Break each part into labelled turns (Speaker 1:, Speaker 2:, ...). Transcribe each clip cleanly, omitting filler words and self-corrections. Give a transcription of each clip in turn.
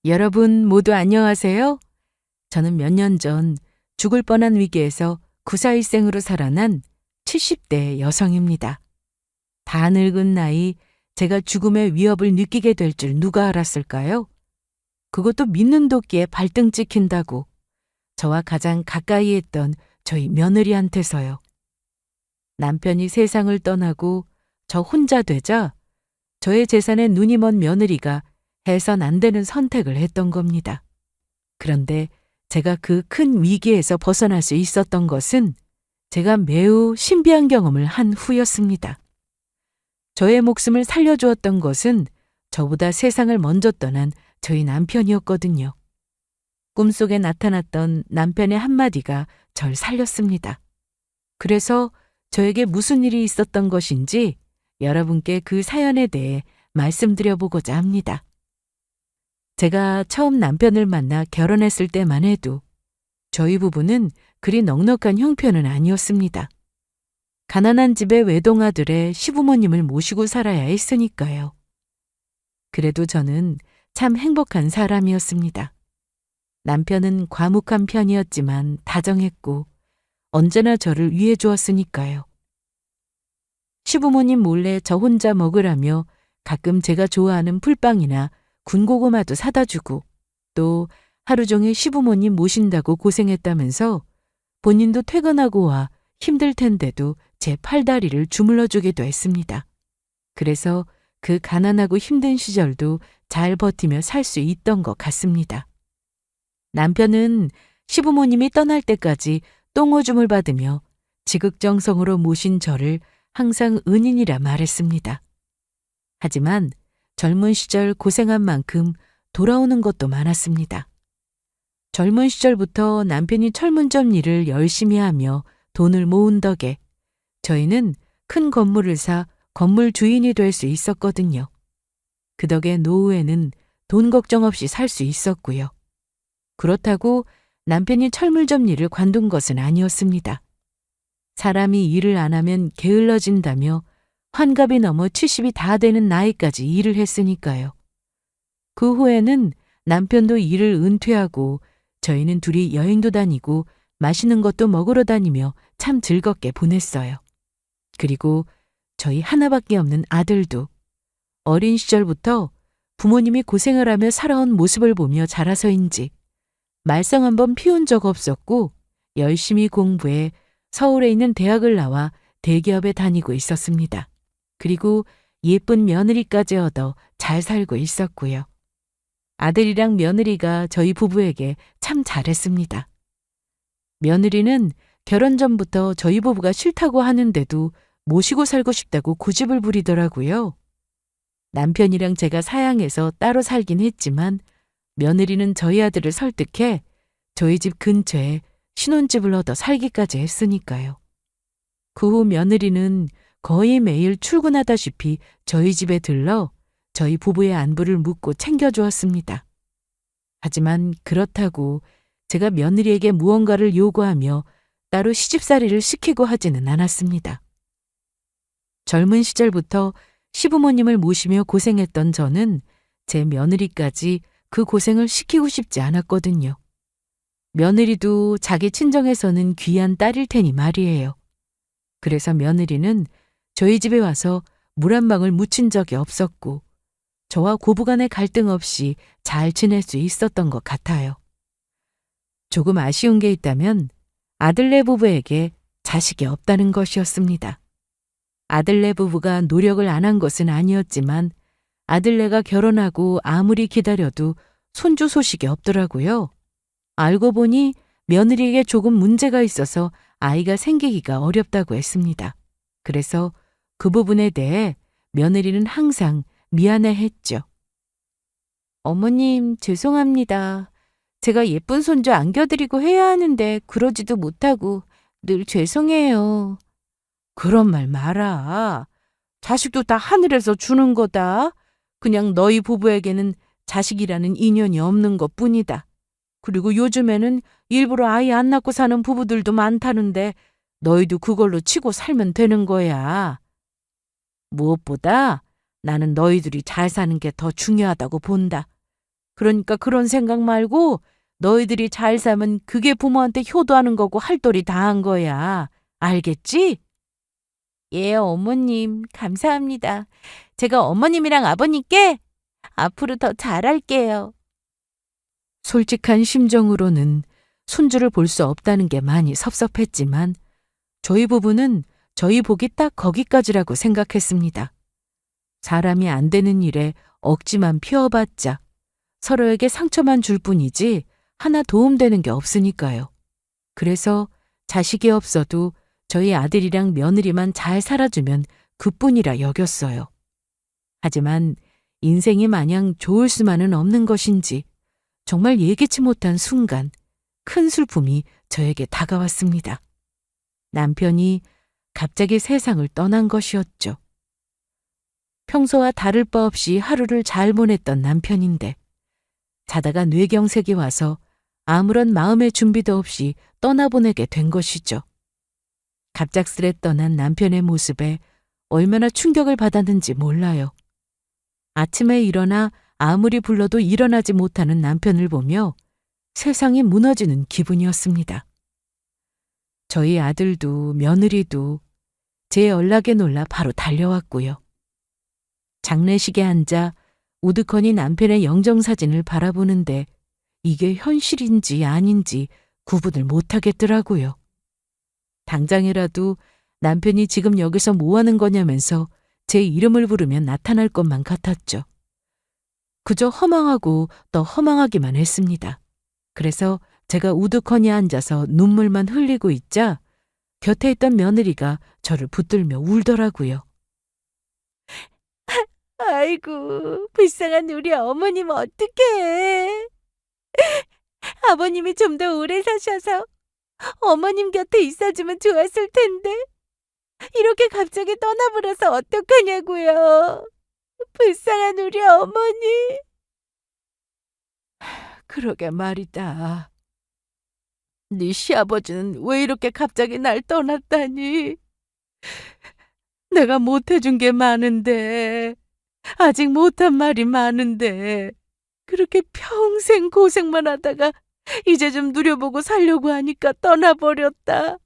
Speaker 1: 여러분 모두 안녕하세요. 저는 몇 년 전 죽을 뻔한 위기에서 구사일생으로 살아난 70대 여성입니다. 다 늙은 나이 제가 죽음의 위협을 느끼게 될 줄 누가 알았을까요? 그것도 믿는 도끼에 발등 찍힌다고 저와 가장 가까이 했던 저희 며느리한테서요. 남편이 세상을 떠나고 저 혼자 되자 저의 재산에 눈이 먼 며느리가 해선 안 되는 선택을 했던 겁니다. 그런데 제가 그 큰 위기에서 벗어날 수 있었던 것은 제가 매우 신비한 경험을 한 후였습니다. 저의 목숨을 살려주었던 것은 저보다 세상을 먼저 떠난 저희 남편이었거든요. 꿈속에 나타났던 남편의 한마디가 절 살렸습니다. 그래서 저에게 무슨 일이 있었던 것인지 여러분께 그 사연에 대해 말씀드려보고자 합니다. 제가 처음 남편을 만나 결혼했을 때만 해도 저희 부부는 그리 넉넉한 형편은 아니었습니다. 가난한 집의 외동아들의 시부모님을 모시고 살아야 했으니까요. 그래도 저는 참 행복한 사람이었습니다. 남편은 과묵한 편이었지만 다정했고 언제나 저를 위해 주었으니까요. 시부모님 몰래 저 혼자 먹으라며 가끔 제가 좋아하는 풀빵이나 군고구마도 사다 주고 또 하루 종일 시부모님 모신다고 고생했다면서 본인도 퇴근하고 와 힘들 텐데도 제 팔다리를 주물러 주기도 했습니다. 그래서 그 가난하고 힘든 시절도 잘 버티며 살 수 있던 것 같습니다. 남편은 시부모님이 떠날 때까지 똥오줌을 받으며 지극정성으로 모신 저를 항상 은인이라 말했습니다. 하지만 젊은 시절 고생한 만큼 돌아오는 것도 많았습니다. 젊은 시절부터 남편이 철문점 일을 열심히 하며 돈을 모은 덕에 저희는 큰 건물을 사 건물 주인이 될 수 있었거든요. 그 덕에 노후에는 돈 걱정 없이 살 수 있었고요. 그렇다고 남편이 철물점 일을 관둔 것은 아니었습니다. 사람이 일을 안 하면 게을러진다며 환갑이 넘어 70이 다 되는 나이까지 일을 했으니까요. 그 후에는 남편도 일을 은퇴하고 저희는 둘이 여행도 다니고 맛있는 것도 먹으러 다니며 참 즐겁게 보냈어요. 그리고 저희 하나밖에 없는 아들도 어린 시절부터 부모님이 고생을 하며 살아온 모습을 보며 자라서인지 말썽 한 번 피운 적 없었고 열심히 공부해 서울에 있는 대학을 나와 대기업에 다니고 있었습니다. 그리고 예쁜 며느리까지 얻어 잘 살고 있었고요. 아들이랑 며느리가 저희 부부에게 참 잘했습니다. 며느리는 결혼 전부터 저희 부부가 싫다고 하는데도 모시고 살고 싶다고 고집을 부리더라고요. 남편이랑 제가 사양해서 따로 살긴 했지만 며느리는 저희 아들을 설득해 저희 집 근처에 신혼집을 얻어 살기까지 했으니까요. 그 후 며느리는 거의 매일 출근하다시피 저희 집에 들러 저희 부부의 안부를 묻고 챙겨주었습니다. 하지만 그렇다고 제가 며느리에게 무언가를 요구하며 따로 시집살이를 시키고 하지는 않았습니다. 젊은 시절부터 시부모님을 모시며 고생했던 저는 제 며느리까지 그 고생을 시키고 싶지 않았거든요. 며느리도 자기 친정에서는 귀한 딸일 테니 말이에요. 그래서 며느리는 저희 집에 와서 물 한 방울 묻힌 적이 없었고 저와 고부간의 갈등 없이 잘 지낼 수 있었던 것 같아요. 조금 아쉬운 게 있다면 아들네 부부에게 자식이 없다는 것이었습니다. 아들네 부부가 노력을 안 한 것은 아니었지만 아들네가 결혼하고 아무리 기다려도 손주 소식이 없더라고요. 알고 보니 며느리에게 조금 문제가 있어서 아이가 생기기가 어렵다고 했습니다. 그래서 그 부분에 대해 며느리는 항상 미안해했죠. 어머님, 죄송합니다. 제가 예쁜 손주 안겨드리고 해야 하는데 그러지도 못하고 늘 죄송해요. 그런 말 마라. 자식도 다 하늘에서 주는 거다. 그냥 너희 부부에게는 자식이라는 인연이 없는 것뿐이다. 그리고 요즘에는 일부러 아이 안 낳고 사는 부부들도 많다는데 너희도 그걸로 치고 살면 되는 거야. 무엇보다 나는 너희들이 잘 사는 게 더 중요하다고 본다. 그러니까 그런 생각 말고 너희들이 잘 살면 그게 부모한테 효도하는 거고 할 도리 다 한 거야. 알겠지? 예, 어머님. 감사합니다. 제가 어머님이랑 아버님께 앞으로 더 잘할게요. 솔직한 심정으로는 손주를 볼 수 없다는 게 많이 섭섭했지만 저희 부부는 저희 복이 딱 거기까지라고 생각했습니다. 사람이 안 되는 일에 억지만 피워봤자 서로에게 상처만 줄 뿐이지 하나 도움되는 게 없으니까요. 그래서 자식이 없어도 저희 아들이랑 며느리만 잘 살아주면 그뿐이라 여겼어요. 하지만 인생이 마냥 좋을 수만은 없는 것인지 정말 예기치 못한 순간 큰 슬픔이 저에게 다가왔습니다. 남편이 갑자기 세상을 떠난 것이었죠. 평소와 다를 바 없이 하루를 잘 보냈던 남편인데 자다가 뇌경색이 와서 아무런 마음의 준비도 없이 떠나보내게 된 것이죠. 갑작스레 떠난 남편의 모습에 얼마나 충격을 받았는지 몰라요. 아침에 일어나 아무리 불러도 일어나지 못하는 남편을 보며 세상이 무너지는 기분이었습니다. 저희 아들도 며느리도 제 연락에 놀라 바로 달려왔고요. 장례식에 앉아 우두커니 남편의 영정사진을 바라보는데 이게 현실인지 아닌지 구분을 못하겠더라고요. 당장이라도 남편이 지금 여기서 뭐 하는 거냐면서 제 이름을 부르면 나타날 것만 같았죠. 그저 허망하고 또 허망하기만 했습니다. 그래서 제가 우두커니 앉아서 눈물만 흘리고 있자 곁에 있던 며느리가 저를 붙들며 울더라고요. 아이고, 불쌍한 우리 어머님 어떡해. 아버님이 좀 더 오래 사셔서 어머님 곁에 있어주면 좋았을 텐데 이렇게 갑자기 떠나버려서 어떡하냐고요. 불쌍한 우리 어머니. 그러게 말이다. 네 시아버지는 왜 이렇게 갑자기 날 떠났다니. 내가 못해준 게 많은데, 아직 못한 말이 많은데 그렇게 평생 고생만 하다가 이제 좀 누려보고 살려고 하니까 떠나버렸다.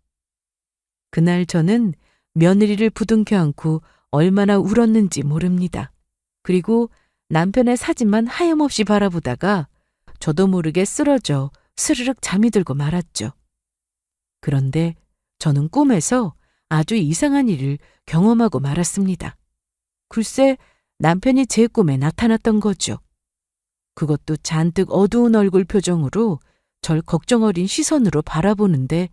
Speaker 1: 그날 저는 며느리를 부둥켜 안고 얼마나 울었는지 모릅니다. 그리고 남편의 사진만 하염없이 바라보다가 저도 모르게 쓰러져 스르륵 잠이 들고 말았죠. 그런데 저는 꿈에서 아주 이상한 일을 경험하고 말았습니다. 글쎄 남편이 제 꿈에 나타났던 거죠. 그것도 잔뜩 어두운 얼굴 표정으로 절 걱정 어린 시선으로 바라보는데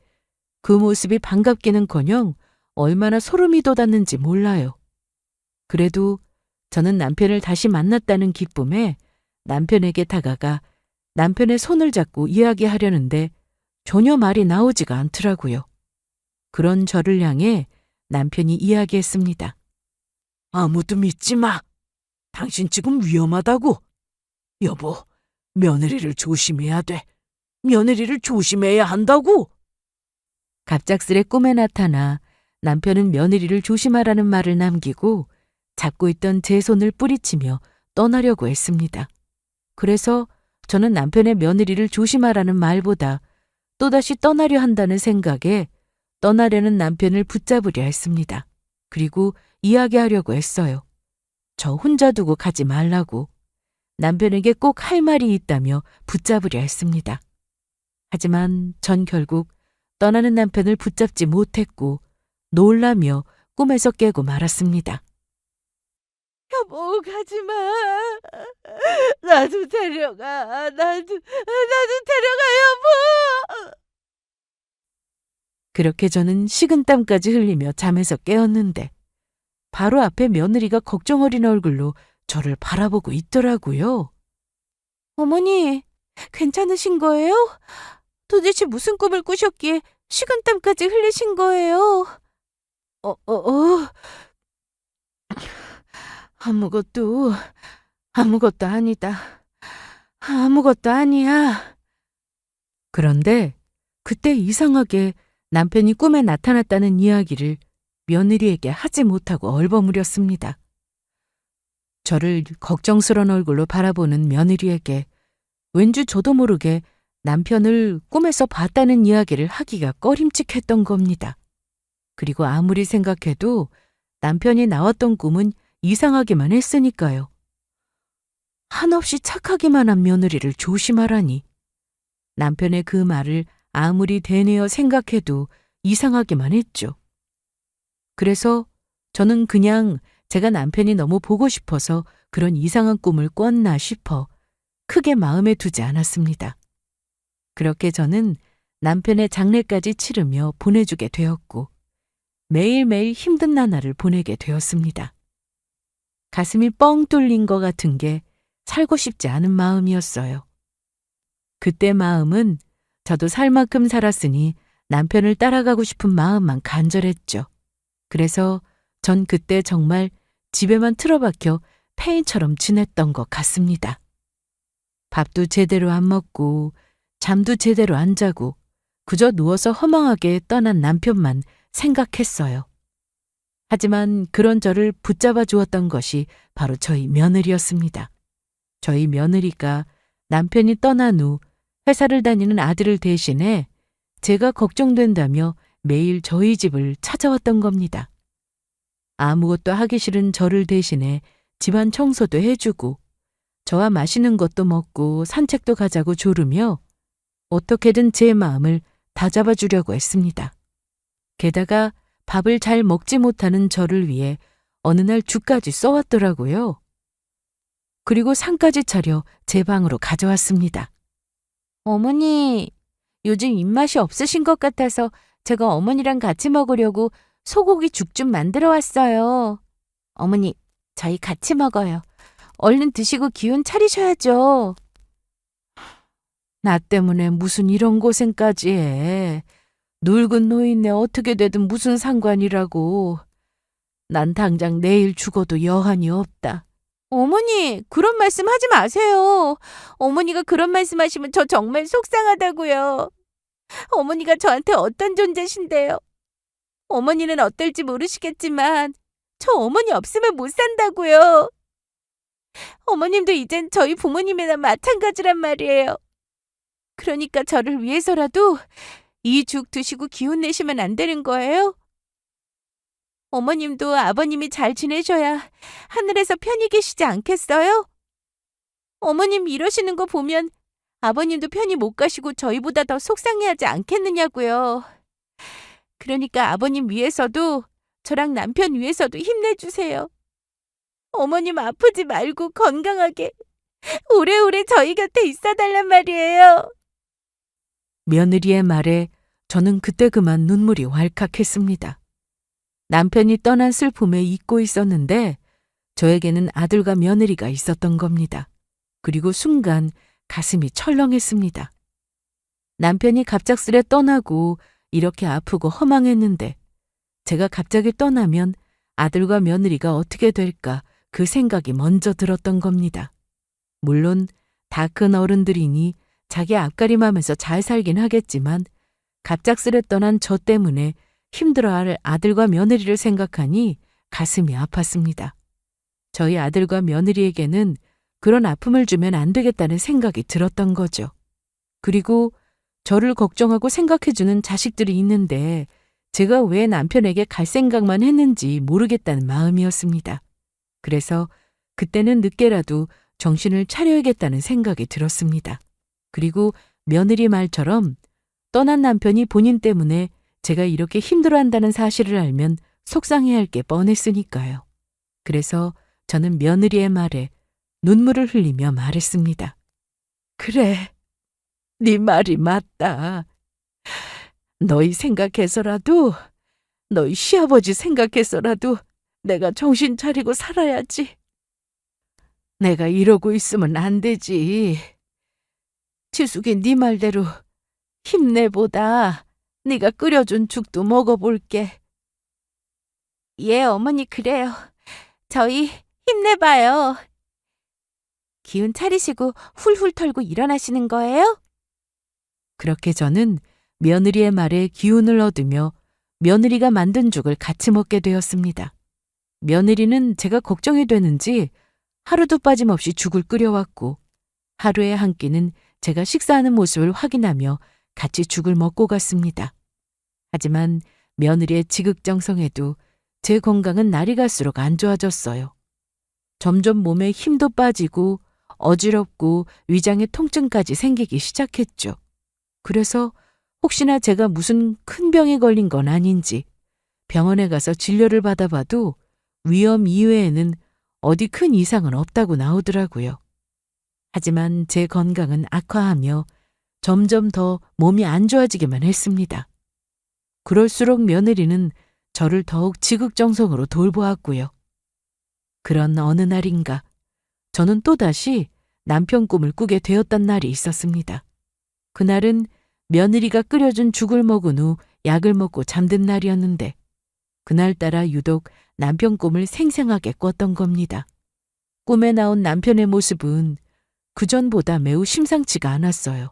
Speaker 1: 그 모습이 반갑기는커녕 얼마나 소름이 돋았는지 몰라요. 그래도 저는 남편을 다시 만났다는 기쁨에 남편에게 다가가 남편의 손을 잡고 이야기하려는데 전혀 말이 나오지가 않더라고요. 그런 저를 향해 남편이 이야기했습니다. 아무도 믿지 마. 당신 지금 위험하다고. 여보, 며느리를 조심해야 돼. 며느리를 조심해야 한다고. 갑작스레 꿈에 나타나 남편은 며느리를 조심하라는 말을 남기고 잡고 있던 제 손을 뿌리치며 떠나려고 했습니다. 그래서 저는 남편의 며느리를 조심하라는 말보다 또다시 떠나려 한다는 생각에 떠나려는 남편을 붙잡으려 했습니다. 그리고 이야기하려고 했어요. 저 혼자 두고 가지 말라고. 남편에게 꼭 할 말이 있다며 붙잡으려 했습니다. 하지만 전 결국 떠나는 남편을 붙잡지 못했고 놀라며 꿈에서 깨고 말았습니다. 여보, 가지마. 나도 데려가. 나도 데려가, 여보. 그렇게 저는 식은땀까지 흘리며 잠에서 깨었는데 바로 앞에 며느리가 걱정 어린 얼굴로 저를 바라보고 있더라고요. 어머니, 괜찮으신 거예요? 도대체 무슨 꿈을 꾸셨기에 식은땀까지 흘리신 거예요? 아무것도 아니다. 아무것도 아니야. 그런데 그때 이상하게 남편이 꿈에 나타났다는 이야기를 며느리에게 하지 못하고 얼버무렸습니다. 저를 걱정스러운 얼굴로 바라보는 며느리에게 왠지 저도 모르게 남편을 꿈에서 봤다는 이야기를 하기가 꺼림칙했던 겁니다. 그리고 아무리 생각해도 남편이 나왔던 꿈은 이상하기만 했으니까요. 한없이 착하기만 한 며느리를 조심하라니. 남편의 그 말을 아무리 되뇌어 생각해도 이상하기만 했죠. 그래서 저는 그냥 제가 남편이 너무 보고 싶어서 그런 이상한 꿈을 꿨나 싶어 크게 마음에 두지 않았습니다. 그렇게 저는 남편의 장례까지 치르며 보내주게 되었고 매일매일 힘든 나날을 보내게 되었습니다. 가슴이 뻥 뚫린 것 같은 게 살고 싶지 않은 마음이었어요. 그때 마음은 저도 살 만큼 살았으니 남편을 따라가고 싶은 마음만 간절했죠. 그래서 전 그때 정말 집에만 틀어박혀 폐인처럼 지냈던 것 같습니다. 밥도 제대로 안 먹고 잠도 제대로 안 자고 그저 누워서 허망하게 떠난 남편만 생각했어요. 하지만 그런 저를 붙잡아 주었던 것이 바로 저희 며느리였습니다. 저희 며느리가 남편이 떠난 후 회사를 다니는 아들을 대신해 제가 걱정된다며 매일 저희 집을 찾아왔던 겁니다. 아무것도 하기 싫은 저를 대신해 집안 청소도 해주고 저와 맛있는 것도 먹고 산책도 가자고 조르며 어떻게든 제 마음을 다잡아 주려고 했습니다. 게다가 밥을 잘 먹지 못하는 저를 위해 어느 날 죽까지 써왔더라고요. 그리고 상까지 차려 제 방으로 가져왔습니다. 어머니, 요즘 입맛이 없으신 것 같아서 제가 어머니랑 같이 먹으려고 소고기 죽 좀 만들어 왔어요. 어머니, 저희 같이 먹어요. 얼른 드시고 기운 차리셔야죠. 나 때문에 무슨 이런 고생까지 해. 늙은 노인네 어떻게 되든 무슨 상관이라고. 난 당장 내일 죽어도 여한이 없다. 어머니, 그런 말씀 하지 마세요. 어머니가 그런 말씀 하시면 저 정말 속상하다고요. 어머니가 저한테 어떤 존재신데요. 어머니는 어떨지 모르시겠지만 저 어머니 없으면 못 산다고요. 어머님도 이젠 저희 부모님이나 마찬가지란 말이에요. 그러니까 저를 위해서라도 이 죽 드시고 기운 내시면 안 되는 거예요? 어머님도 아버님이 잘 지내셔야 하늘에서 편히 계시지 않겠어요? 어머님 이러시는 거 보면 아버님도 편히 못 가시고 저희보다 더 속상해하지 않겠느냐고요. 그러니까 아버님 위해서도 저랑 남편 위해서도 힘내주세요. 어머님 아프지 말고 건강하게 오래오래 저희 곁에 있어달란 말이에요. 며느리의 말에 저는 그때 그만 눈물이 왈칵했습니다. 남편이 떠난 슬픔에 잊고 있었는데 저에게는 아들과 며느리가 있었던 겁니다. 그리고 순간 가슴이 철렁했습니다. 남편이 갑작스레 떠나고 이렇게 아프고 허망했는데 제가 갑자기 떠나면 아들과 며느리가 어떻게 될까 그 생각이 먼저 들었던 겁니다. 물론 다 큰 어른들이니 자기 앞가림하면서 잘 살긴 하겠지만 갑작스레 떠난 저 때문에 힘들어할 아들과 며느리를 생각하니 가슴이 아팠습니다. 저희 아들과 며느리에게는 그런 아픔을 주면 안 되겠다는 생각이 들었던 거죠. 그리고 저를 걱정하고 생각해주는 자식들이 있는데 제가 왜 남편에게 갈 생각만 했는지 모르겠다는 마음이었습니다. 그래서 그때는 늦게라도 정신을 차려야겠다는 생각이 들었습니다. 그리고 며느리 말처럼 떠난 남편이 본인 때문에 제가 이렇게 힘들어한다는 사실을 알면 속상해할 게 뻔했으니까요. 그래서 저는 며느리의 말에 눈물을 흘리며 말했습니다. 그래, 네 말이 맞다. 너희 생각해서라도, 너희 시아버지 생각해서라도 내가 정신 차리고 살아야지. 내가 이러고 있으면 안 되지. 지숙이 네 말대로 힘내보다 네가 끓여준 죽도 먹어볼게. 예, 어머니 그래요. 저희 힘내봐요. 기운 차리시고 훌훌 털고 일어나시는 거예요? 그렇게 저는 며느리의 말에 기운을 얻으며 며느리가 만든 죽을 같이 먹게 되었습니다. 며느리는 제가 걱정이 되는지 하루도 빠짐없이 죽을 끓여왔고 하루에 한 끼는 제가 식사하는 모습을 확인하며 같이 죽을 먹고 갔습니다. 하지만 며느리의 지극정성에도 제 건강은 날이 갈수록 안 좋아졌어요. 점점 몸에 힘도 빠지고 어지럽고 위장에 통증까지 생기기 시작했죠. 그래서 혹시나 제가 무슨 큰 병에 걸린 건 아닌지 병원에 가서 진료를 받아봐도 위염 이외에는 어디 큰 이상은 없다고 나오더라고요. 하지만 제 건강은 악화하며 점점 더 몸이 안 좋아지기만 했습니다. 그럴수록 며느리는 저를 더욱 지극정성으로 돌보았고요. 그런 어느 날인가 저는 또다시 남편 꿈을 꾸게 되었단 날이 있었습니다. 그날은 며느리가 끓여준 죽을 먹은 후 약을 먹고 잠든 날이었는데 그날따라 유독 남편 꿈을 생생하게 꿨던 겁니다. 꿈에 나온 남편의 모습은 그전보다 매우 심상치가 않았어요.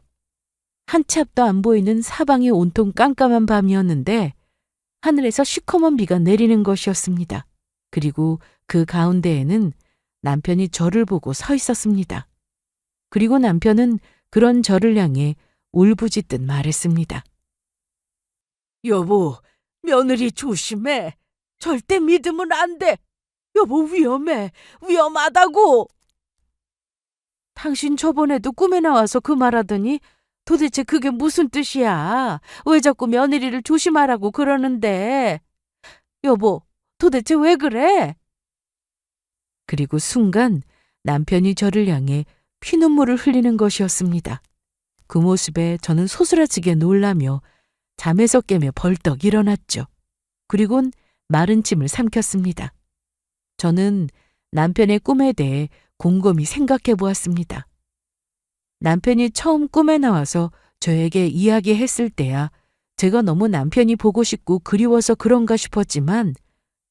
Speaker 1: 한 치 앞도 안 보이는 사방이 온통 깜깜한 밤이었는데 하늘에서 시커먼 비가 내리는 것이었습니다. 그리고 그 가운데에는 남편이 저를 보고 서 있었습니다. 그리고 남편은 그런 저를 향해 울부짖듯 말했습니다. 여보, 며느리 조심해. 절대 믿으면 안 돼. 여보, 위험해. 위험하다고. 당신 저번에도 꿈에 나와서 그 말하더니 도대체 그게 무슨 뜻이야? 왜 자꾸 며느리를 조심하라고 그러는데? 여보, 도대체 왜 그래? 그리고 순간 남편이 저를 향해 피눈물을 흘리는 것이었습니다. 그 모습에 저는 소스라치게 놀라며 잠에서 깨며 벌떡 일어났죠. 그리곤 마른 침을 삼켰습니다. 저는 남편의 꿈에 대해 곰곰이 생각해 보았습니다. 남편이 처음 꿈에 나와서 저에게 이야기했을 때야 제가 너무 남편이 보고 싶고 그리워서 그런가 싶었지만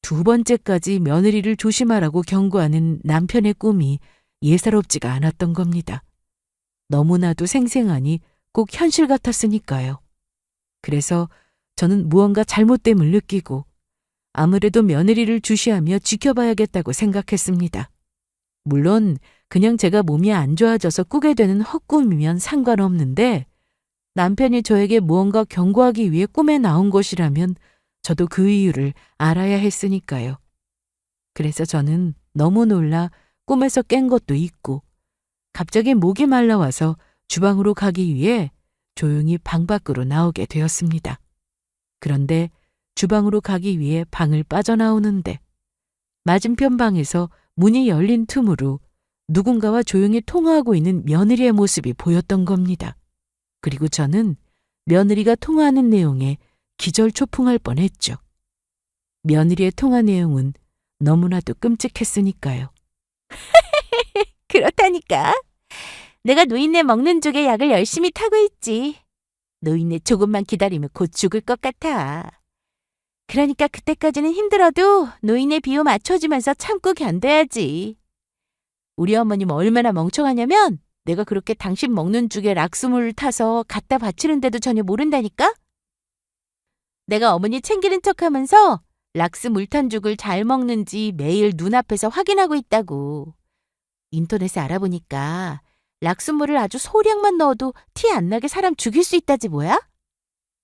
Speaker 1: 두 번째까지 며느리를 조심하라고 경고하는 남편의 꿈이 예사롭지가 않았던 겁니다. 너무나도 생생하니 꼭 현실 같았으니까요. 그래서 저는 무언가 잘못됨을 느끼고 아무래도 며느리를 주시하며 지켜봐야겠다고 생각했습니다. 물론 그냥 제가 몸이 안 좋아져서 꾸게 되는 헛꿈이면 상관없는데 남편이 저에게 무언가 경고하기 위해 꿈에 나온 것이라면 저도 그 이유를 알아야 했으니까요. 그래서 저는 너무 놀라 꿈에서 깬 것도 있고 갑자기 목이 말라와서 주방으로 가기 위해 조용히 방 밖으로 나오게 되었습니다. 그런데 주방으로 가기 위해 방을 빠져나오는데 맞은편 방에서 문이 열린 틈으로 누군가와 조용히 통화하고 있는 며느리의 모습이 보였던 겁니다. 그리고 저는 며느리가 통화하는 내용에 기절초풍할 뻔했죠. 며느리의 통화 내용은 너무나도 끔찍했으니까요. 그렇다니까. 내가 노인네 먹는 죽에 약을 열심히 타고 있지. 노인네 조금만 기다리면 곧 죽을 것 같아. 그러니까 그때까지는 힘들어도 노인네 비유 맞춰주면서 참고 견뎌야지. 우리 어머님 얼마나 멍청하냐면 내가 그렇게 당신 먹는 죽에 락스물을 타서 갖다 바치는데도 전혀 모른다니까? 내가 어머니 챙기는 척하면서 락스 물탄 죽을 잘 먹는지 매일 눈앞에서 확인하고 있다고. 인터넷에 알아보니까 락스물을 아주 소량만 넣어도 티 안 나게 사람 죽일 수 있다지 뭐야?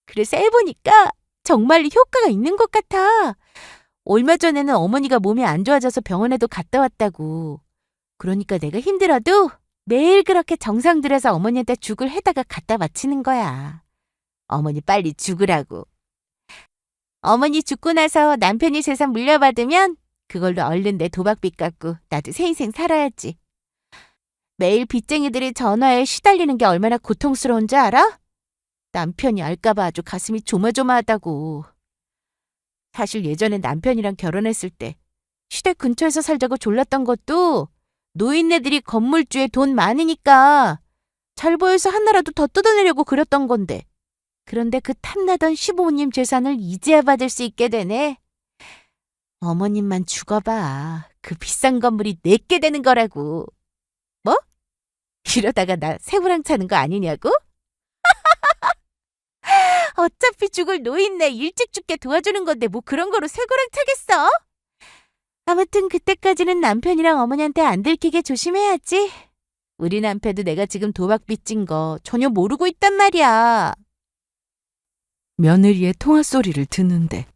Speaker 1: 그래서 해보니까 정말 효과가 있는 것 같아. 얼마 전에는 어머니가 몸이 안 좋아져서 병원에도 갔다 왔다고. 그러니까 내가 힘들어도 매일 그렇게 정성 들여서 어머니한테 죽을 해다가 갖다 바치는 거야. 어머니 빨리 죽으라고. 어머니 죽고 나서 남편이 재산 물려받으면 그걸로 얼른 내 도박빚 갚고 나도 새 인생 살아야지. 매일 빚쟁이들이 전화에 시달리는 게 얼마나 고통스러운 줄 알아? 남편이 알까봐 아주 가슴이 조마조마하다고. 사실 예전에 남편이랑 결혼했을 때 시댁 근처에서 살자고 졸랐던 것도 노인네들이 건물주에 돈 많으니까 잘 보여서 하나라도 더 뜯어내려고 그랬던 건데. 그런데 그 탐나던 시부모님 재산을 이제야 받을 수 있게 되네. 어머님만 죽어봐. 그 비싼 건물이 내게 되는 거라고. 뭐? 이러다가 나 새우랑 차는 거 아니냐고? 어차피 죽을 노인네 일찍 죽게 도와주는 건데 뭐 그런 거로 쇠고랑 차겠어? 아무튼 그때까지는 남편이랑 어머니한테 안 들키게 조심해야지.
Speaker 2: 우리 남편도 내가 지금 도박 빚진 거 전혀 모르고 있단 말이야.
Speaker 1: 며느리의 통화 소리를 듣는데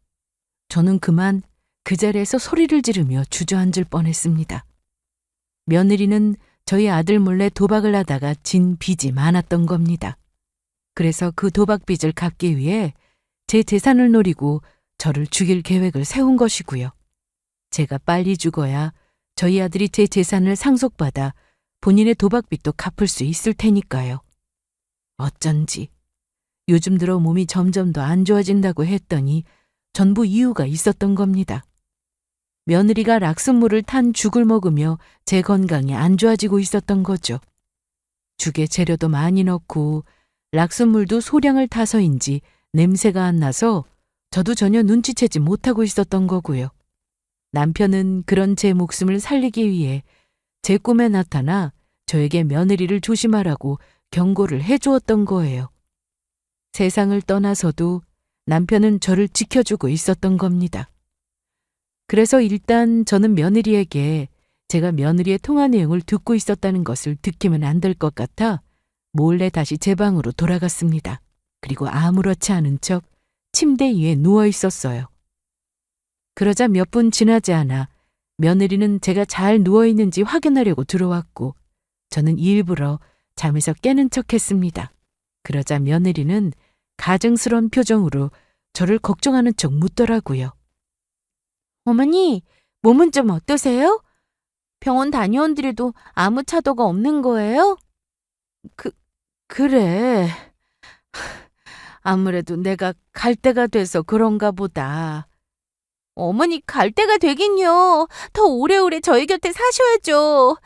Speaker 1: 저는 그만 그 자리에서 소리를 지르며 주저앉을 뻔했습니다. 며느리는 저희 아들 몰래 도박을 하다가 진 빚이 많았던 겁니다. 그래서 그 도박 빚을 갚기 위해 제 재산을 노리고 저를 죽일 계획을 세운 것이고요. 제가 빨리 죽어야 저희 아들이 제 재산을 상속받아 본인의 도박빚도 갚을 수 있을 테니까요. 어쩐지 요즘 들어 몸이 점점 더 안 좋아진다고 했더니 전부 이유가 있었던 겁니다. 며느리가 락슨물을 탄 죽을 먹으며 제 건강이 안 좋아지고 있었던 거죠. 죽에 재료도 많이 넣고 락슨물도 소량을 타서인지 냄새가 안 나서 저도 전혀 눈치채지 못하고 있었던 거고요. 남편은 그런 제 목숨을 살리기 위해 제 꿈에 나타나 저에게 며느리를 조심하라고 경고를 해주었던 거예요. 세상을 떠나서도 남편은 저를 지켜주고 있었던 겁니다. 그래서 일단 저는 며느리에게 제가 며느리의 통화 내용을 듣고 있었다는 것을 듣기면 안 될 것 같아 몰래 다시 제 방으로 돌아갔습니다. 그리고 아무렇지 않은 척 침대 위에 누워 있었어요. 그러자 몇 분 지나지 않아 며느리는 제가 잘 누워 있는지 확인하려고 들어왔고 저는 일부러 잠에서 깨는 척했습니다. 그러자 며느리는 가증스러운 표정으로 저를 걱정하는 척 묻더라고요.
Speaker 2: 어머니, 몸은 좀 어떠세요? 병원 다녀온들에도 아무 차도가 없는 거예요?
Speaker 1: 그래. 아무래도 내가 갈 때가 돼서 그런가 보다.
Speaker 2: 어머니 갈 때가 되긴요. 더 오래오래 저희 곁에 사셔야죠.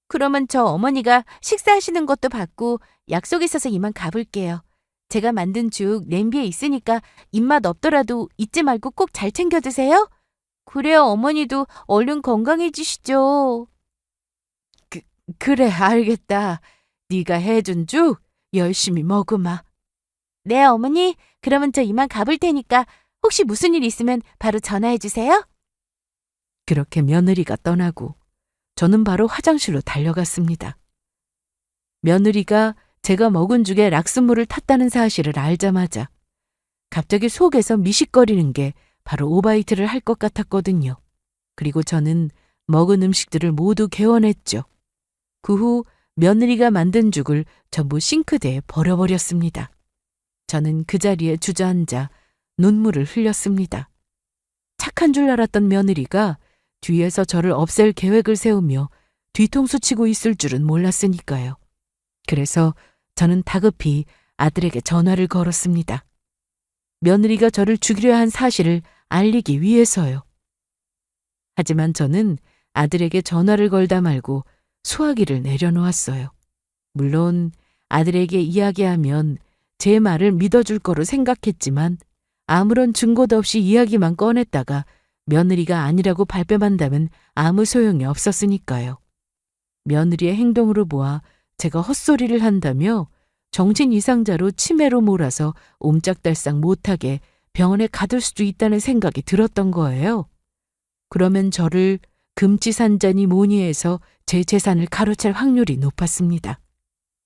Speaker 2: 그러면 저 어머니가 식사하시는 것도 받고 약속 있어서 이만 가볼게요. 제가 만든 죽 냄비에 있으니까 입맛 없더라도 잊지 말고 꼭 잘 챙겨 드세요. 그래야 어머니도 얼른 건강해지시죠.
Speaker 1: 그래, 알겠다. 네가 해준 죽 열심히 먹으마.
Speaker 2: 네, 어머니. 그러면 저 이만 가볼 테니까 혹시 무슨 일 있으면 바로 전화해 주세요.
Speaker 1: 그렇게 며느리가 떠나고 저는 바로 화장실로 달려갔습니다. 며느리가 제가 먹은 죽에 락슨물을 탔다는 사실을 알자마자 갑자기 속에서 미식거리는 게 바로 오바이트를 할 것 같았거든요. 그리고 저는 먹은 음식들을 모두 개원했죠. 그 후 며느리가 만든 죽을 전부 싱크대에 버려버렸습니다. 저는 그 자리에 주저앉아 눈물을 흘렸습니다. 착한 줄 알았던 며느리가 뒤에서 저를 없앨 계획을 세우며 뒤통수 치고 있을 줄은 몰랐으니까요. 그래서 저는 다급히 아들에게 전화를 걸었습니다. 며느리가 저를 죽이려 한 사실을 알리기 위해서요. 하지만 저는 아들에게 전화를 걸다 말고 수화기를 내려놓았어요. 물론 아들에게 이야기하면 제 말을 믿어줄 거로 생각했지만 아무런 증거도 없이 이야기만 꺼냈다가 며느리가 아니라고 발뺌한다면 아무 소용이 없었으니까요. 며느리의 행동으로 보아 제가 헛소리를 한다며 정신 이상자로 치매로 몰아서 옴짝달싹 못하게 병원에 가둘 수도 있다는 생각이 들었던 거예요. 그러면 저를 금치산자니 뭐니 해서 제 재산을 가로챌 확률이 높았습니다.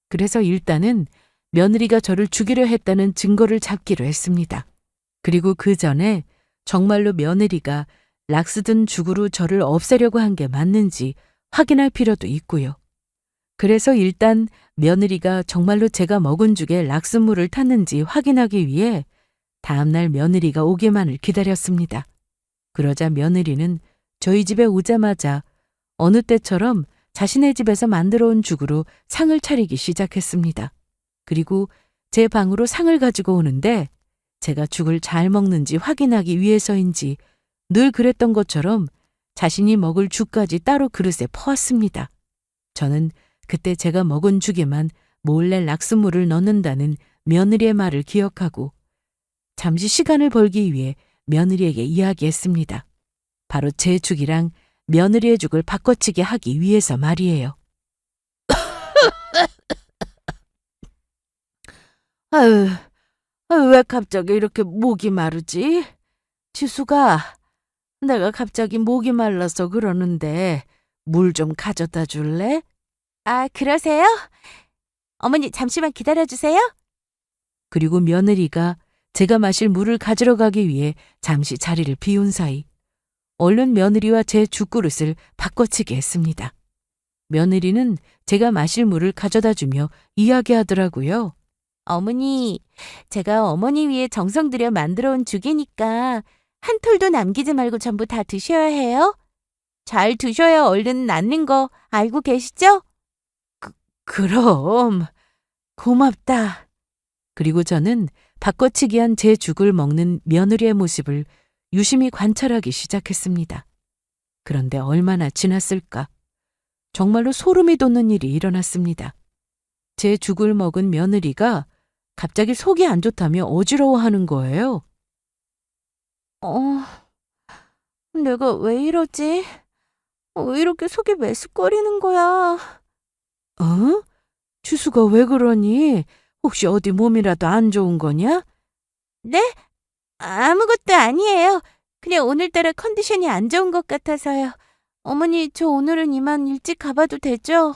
Speaker 1: 그래서 일단은 며느리가 저를 죽이려 했다는 증거를 잡기로 했습니다. 그리고 그 전에 정말로 며느리가 락스든 죽으로 저를 없애려고 한 게 맞는지 확인할 필요도 있고요. 그래서 일단 며느리가 정말로 제가 먹은 죽에 락스물을 탔는지 확인하기 위해 다음날 며느리가 오기만을 기다렸습니다. 그러자 며느리는 저희 집에 오자마자 어느 때처럼 자신의 집에서 만들어 온 죽으로 상을 차리기 시작했습니다. 그리고 제 방으로 상을 가지고 오는데 제가 죽을 잘 먹는지 확인하기 위해서인지 늘 그랬던 것처럼 자신이 먹을 죽까지 따로 그릇에 퍼왔습니다. 저는 그때 제가 먹은 죽에만 몰래 락스물을 넣는다는 며느리의 말을 기억하고 잠시 시간을 벌기 위해 며느리에게 이야기했습니다. 바로 제 죽이랑 며느리의 죽을 바꿔치기 하기 위해서 말이에요. 아유, 왜 갑자기 이렇게 목이 마르지? 지수가, 내가 갑자기 목이 말라서 그러는데 물 좀 가져다 줄래?
Speaker 2: 아, 그러세요? 어머니 잠시만 기다려주세요.
Speaker 1: 그리고 며느리가 제가 마실 물을 가지러 가기 위해 잠시 자리를 비운 사이 얼른 며느리와 제 죽그릇을 바꿔치기 했습니다. 며느리는 제가 마실 물을 가져다 주며 이야기하더라고요.
Speaker 2: 어머니, 제가 어머니 위해 정성 들여 만들어 온 죽이니까 한 톨도 남기지 말고 전부 다 드셔야 해요. 잘 드셔야 얼른 낫는 거 알고 계시죠?
Speaker 1: 그럼 고맙다. 그리고 저는 바꿔치기한 제 죽을 먹는 며느리의 모습을 유심히 관찰하기 시작했습니다. 그런데 얼마나 지났을까? 정말로 소름이 돋는 일이 일어났습니다. 제 죽을 먹은 며느리가 갑자기 속이 안 좋다며 어지러워하는 거예요.
Speaker 2: 내가 왜 이러지? 왜 이렇게 속이 메스꺼리는 거야?
Speaker 1: 어? 주수가 왜 그러니? 혹시 어디 몸이라도 안 좋은 거냐?
Speaker 2: 네? 아무것도 아니에요. 그냥 오늘따라 컨디션이 안 좋은 것 같아서요. 어머니, 저 오늘은 이만 일찍 가봐도 되죠?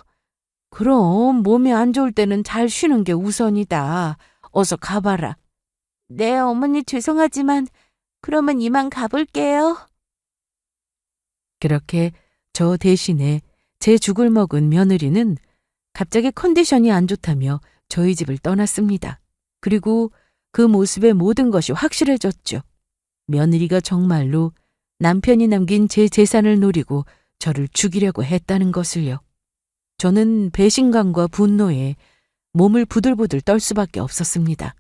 Speaker 1: 그럼 몸이 안 좋을 때는 잘 쉬는 게 우선이다. 어서 가봐라.
Speaker 2: 네, 어머니 죄송하지만 그러면 이만 가볼게요.
Speaker 1: 그렇게 저 대신에 제 죽을 먹은 며느리는 갑자기 컨디션이 안 좋다며 저희 집을 떠났습니다. 그리고 그 모습에 모든 것이 확실해졌죠. 며느리가 정말로 남편이 남긴 제 재산을 노리고 저를 죽이려고 했다는 것을요. 저는 배신감과 분노에 몸을 부들부들 떨 수밖에 없었습니다.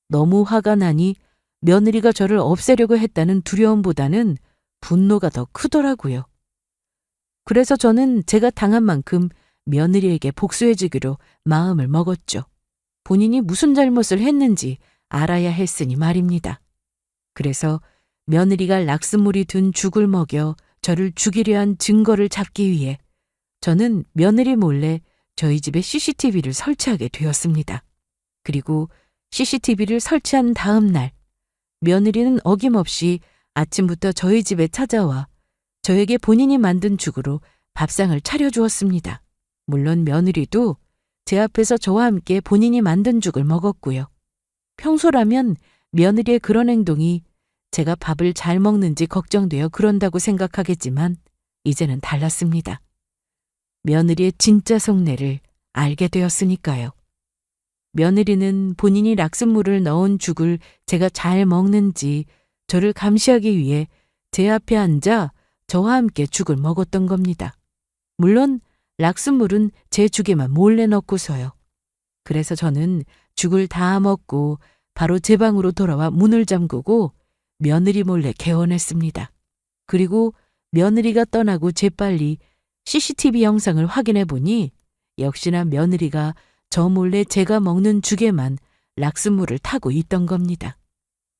Speaker 1: 너무 화가 나니 며느리가 저를 없애려고 했다는 두려움보다는 분노가 더 크더라고요. 그래서 저는 제가 당한 만큼 며느리에게 복수해주기로 마음을 먹었죠. 본인이 무슨 잘못을 했는지 알아야 했으니 말입니다. 그래서 며느리가 락스물이 든 죽을 먹여 저를 죽이려 한 증거를 잡기 위해 저는 며느리 몰래 저희 집에 CCTV를 설치하게 되었습니다. 그리고 CCTV를 설치한 다음 날 며느리는 어김없이 아침부터 저희 집에 찾아와 저에게 본인이 만든 죽으로 밥상을 차려주었습니다. 물론 며느리도 제 앞에서 저와 함께 본인이 만든 죽을 먹었고요. 평소라면 며느리의 그런 행동이 제가 밥을 잘 먹는지 걱정되어 그런다고 생각하겠지만 이제는 달랐습니다. 며느리의 진짜 속내를 알게 되었으니까요. 며느리는 본인이 락슨물을 넣은 죽을 제가 잘 먹는지 저를 감시하기 위해 제 앞에 앉아 저와 함께 죽을 먹었던 겁니다. 물론 락슨물은 제 죽에만 몰래 넣고서요. 그래서 저는 죽을 다 먹고 바로 제 방으로 돌아와 문을 잠그고 며느리 몰래 개원했습니다. 그리고 며느리가 떠나고 재빨리 CCTV 영상을 확인해 보니 역시나 며느리가 저 몰래 제가 먹는 죽에만 락슨물을 타고 있던 겁니다.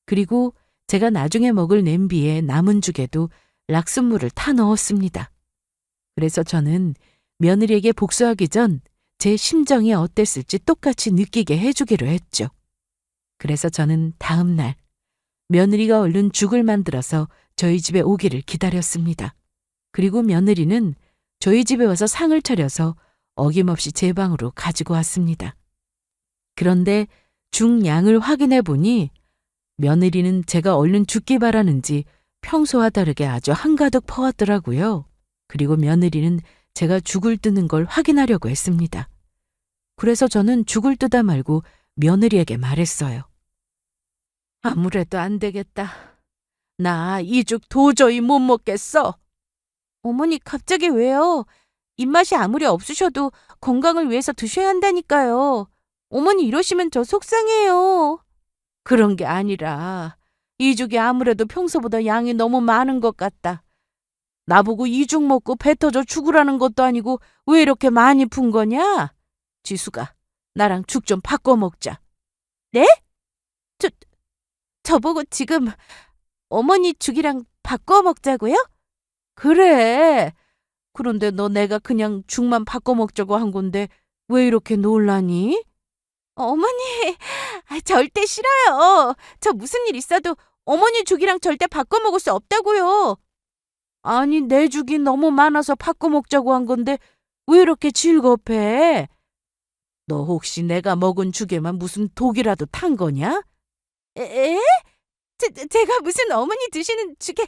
Speaker 1: 그리고 제가 나중에 먹을 냄비에 남은 죽에도 락슨물을 타 넣었습니다. 그래서 저는 며느리에게 복수하기 전 제 심정이 어땠을지 똑같이 느끼게 해주기로 했죠. 그래서 저는 다음 날 며느리가 얼른 죽을 만들어서 저희 집에 오기를 기다렸습니다. 그리고 며느리는 저희 집에 와서 상을 차려서 어김없이 제 방으로 가지고 왔습니다. 그런데 죽 양을 확인해 보니 며느리는 제가 얼른 죽기 바라는지 평소와 다르게 아주 한가득 퍼왔더라고요. 그리고 며느리는 제가 죽을 뜨는 걸 확인하려고 했습니다. 그래서 저는 죽을 뜨다 말고 며느리에게 말했어요. 아무래도 안 되겠다. 나 이 죽 도저히 못 먹겠어.
Speaker 2: 어머니, 갑자기 왜요? 입맛이 아무리 없으셔도 건강을 위해서 드셔야 한다니까요. 어머니 이러시면 저 속상해요.
Speaker 1: 그런 게 아니라 이 죽이 아무래도 평소보다 양이 너무 많은 것 같다. 나보고 이 죽 먹고 배 터져 죽으라는 것도 아니고 왜 이렇게 많이 푼 거냐? 지수가 나랑 죽 좀 바꿔 먹자.
Speaker 2: 네? 저보고 지금 어머니 죽이랑 바꿔 먹자고요?
Speaker 1: 그래. 그런데 너 내가 그냥 죽만 바꿔 먹자고 한 건데 왜 이렇게 놀라니?
Speaker 2: 어머니, 절대 싫어요. 저 무슨 일 있어도 어머니 죽이랑 절대 바꿔 먹을 수 없다고요.
Speaker 1: 아니 내 죽이 너무 많아서 바꿔 먹자고 한 건데 왜 이렇게 즐겁해? 너 혹시 내가 먹은 죽에만 무슨 독이라도 탄 거냐?
Speaker 2: 에? 제가 무슨 어머니 드시는 죽에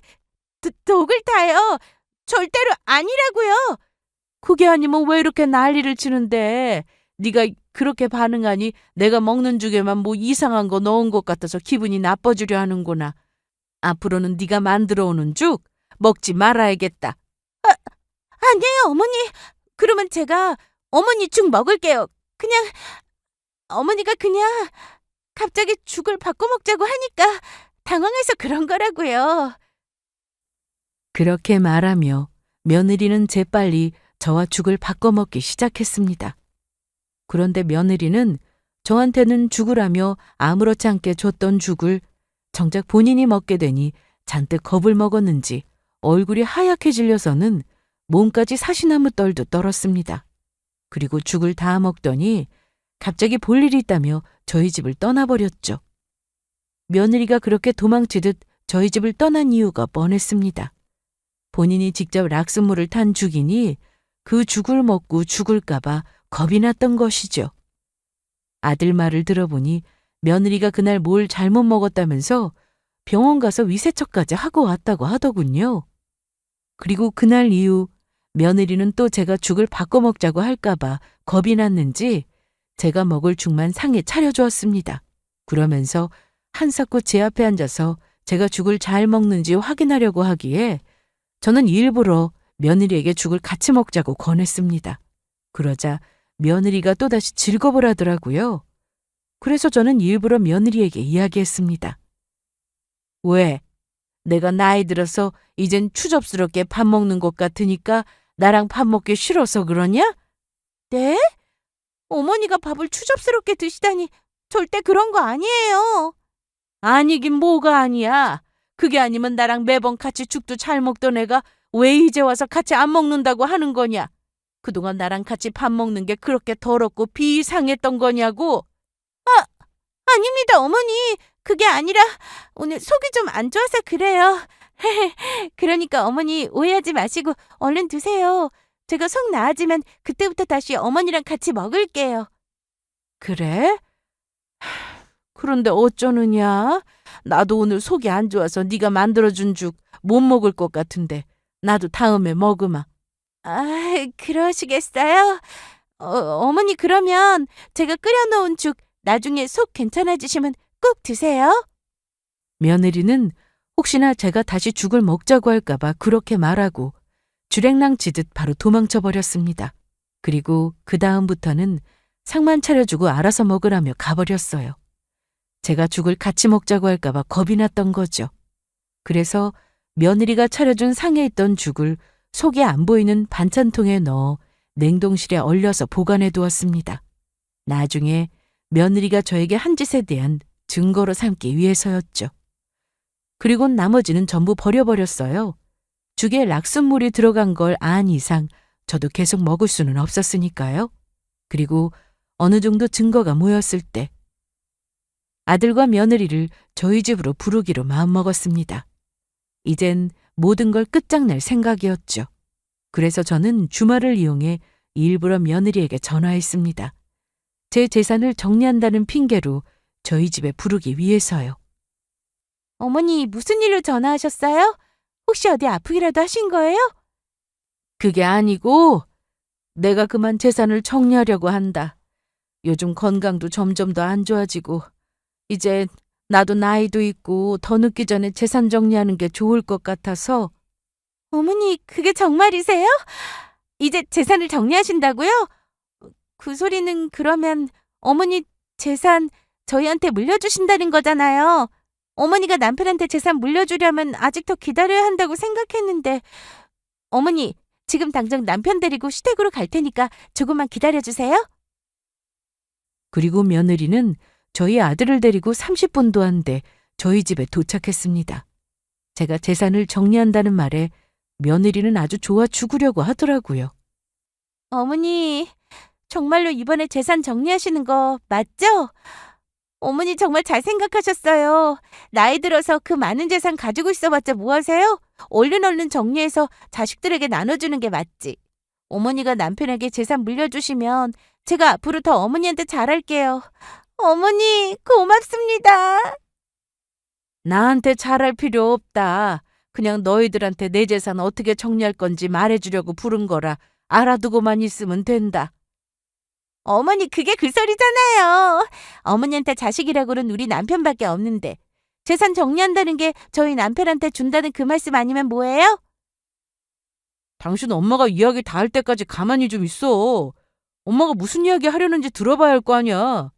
Speaker 2: 독을 타요? 절대로 아니라고요.
Speaker 1: 그게 아니면 왜 이렇게 난리를 치는데? 네가 그렇게 반응하니 내가 먹는 죽에만 뭐 이상한 거 넣은 것 같아서 기분이 나빠지려 하는구나. 앞으로는 네가 만들어 오는 죽 먹지 말아야겠다.
Speaker 2: 아니에요, 어머니. 그러면 제가 어머니 죽 먹을게요. 그냥 어머니가 그냥 갑자기 죽을 바꿔 먹자고 하니까 당황해서 그런 거라고요.
Speaker 1: 그렇게 말하며 며느리는 재빨리 저와 죽을 바꿔 먹기 시작했습니다. 그런데 며느리는 저한테는 죽으라며 아무렇지 않게 줬던 죽을 정작 본인이 먹게 되니 잔뜩 겁을 먹었는지 얼굴이 하얗게 질려서는 몸까지 사시나무 떨도 떨었습니다. 그리고 죽을 다 먹더니 갑자기 볼 일이 있다며 저희 집을 떠나버렸죠. 며느리가 그렇게 도망치듯 저희 집을 떠난 이유가 뻔했습니다. 본인이 직접 락스물을 탄 죽이니 그 죽을 먹고 죽을까봐 겁이 났던 것이죠. 아들 말을 들어보니 며느리가 그날 뭘 잘못 먹었다면서 병원 가서 위세척까지 하고 왔다고 하더군요. 그리고 그날 이후 며느리는 또 제가 죽을 바꿔 먹자고 할까봐 겁이 났는지 제가 먹을 죽만 상에 차려주었습니다. 그러면서 한사코 제 앞에 앉아서 제가 죽을 잘 먹는지 확인하려고 하기에 저는 일부러 며느리에게 죽을 같이 먹자고 권했습니다. 그러자 며느리가 또다시 즐겁을 하더라고요. 그래서 저는 일부러 며느리에게 이야기했습니다. 왜? 내가 나이 들어서 이젠 추접스럽게 밥 먹는 것 같으니까 나랑 밥 먹기 싫어서 그러냐?
Speaker 2: 네? 어머니가 밥을 추접스럽게 드시다니 절대 그런 거 아니에요.
Speaker 1: 아니긴 뭐가 아니야. 그게 아니면 나랑 매번 같이 죽도 잘 먹던 애가 왜 이제 와서 같이 안 먹는다고 하는 거냐? 그동안 나랑 같이 밥 먹는 게 그렇게 더럽고 비상했던 거냐고?
Speaker 2: 아닙니다, 어머니. 그게 아니라 오늘 속이 좀 안 좋아서 그래요. 그러니까 어머니 오해하지 마시고 얼른 드세요. 제가 속 나아지면 그때부터 다시 어머니랑 같이 먹을게요.
Speaker 1: 그래? 그런데 어쩌느냐? 나도 오늘 속이 안 좋아서 네가 만들어준 죽 못 먹을 것 같은데 나도 다음에 먹으마.
Speaker 2: 아, 그러시겠어요? 어머니 그러면 제가 끓여놓은 죽 나중에 속 괜찮아지시면 꼭 드세요.
Speaker 1: 며느리는 혹시나 제가 다시 죽을 먹자고 할까봐 그렇게 말하고 주랭랑 치듯 바로 도망쳐 버렸습니다. 그리고 그 다음부터는 상만 차려주고 알아서 먹으라며 가버렸어요. 제가 죽을 같이 먹자고 할까봐 겁이 났던 거죠. 그래서 며느리가 차려준 상에 있던 죽을 속이 안 보이는 반찬통에 넣어 냉동실에 얼려서 보관해 두었습니다. 나중에 며느리가 저에게 한 짓에 대한 증거로 삼기 위해서였죠. 그리고 나머지는 전부 버려버렸어요. 죽에 락순물이 들어간 걸 안 이상 저도 계속 먹을 수는 없었으니까요. 그리고 어느 정도 증거가 모였을 때 아들과 며느리를 저희 집으로 부르기로 마음먹었습니다. 이젠 모든 걸 끝장낼 생각이었죠. 그래서 저는 주말을 이용해 일부러 며느리에게 전화했습니다. 제 재산을 정리한다는 핑계로 저희 집에 부르기 위해서요.
Speaker 2: 어머니 무슨 일로 전화하셨어요? 혹시 어디 아프기라도 하신 거예요?
Speaker 1: 그게 아니고 내가 그만 재산을 정리하려고 한다. 요즘 건강도 점점 더 안 좋아지고 이제 나도 나이도 있고 더 늦기 전에 재산 정리하는 게 좋을 것 같아서.
Speaker 2: 어머니 그게 정말이세요? 이제 재산을 정리하신다고요? 그 소리는 그러면 어머니 재산 저희한테 물려주신다는 거잖아요. 어머니가 남편한테 재산 물려주려면 아직 더 기다려야 한다고 생각했는데 어머니 지금 당장 남편 데리고 시댁으로 갈 테니까 조금만 기다려주세요.
Speaker 1: 그리고 며느리는 저희 아들을 데리고 30분도 안 돼 저희 집에 도착했습니다. 제가 재산을 정리한다는 말에 며느리는 아주 좋아 죽으려고 하더라고요.
Speaker 2: 어머니 정말로 이번에 재산 정리하시는 거 맞죠? 어머니 정말 잘 생각하셨어요. 나이 들어서 그 많은 재산 가지고 있어봤자 뭐 하세요? 얼른 정리해서 자식들에게 나눠주는 게 맞지. 어머니가 남편에게 재산 물려주시면 제가 앞으로 더 어머니한테 잘할게요. 어머니, 고맙습니다.
Speaker 1: 나한테 잘할 필요 없다. 그냥 너희들한테 내 재산 어떻게 정리할 건지 말해주려고 부른 거라 알아두고만 있으면 된다.
Speaker 2: 어머니, 그게 그 소리잖아요. 어머니한테 자식이라고는 우리 남편밖에 없는데 재산 정리한다는 게 저희 남편한테 준다는 그 말씀 아니면 뭐예요?
Speaker 1: 당신 엄마가 이야기 다 할 때까지 가만히 좀 있어. 엄마가 무슨 이야기 하려는지 들어봐야 할 거 아니야.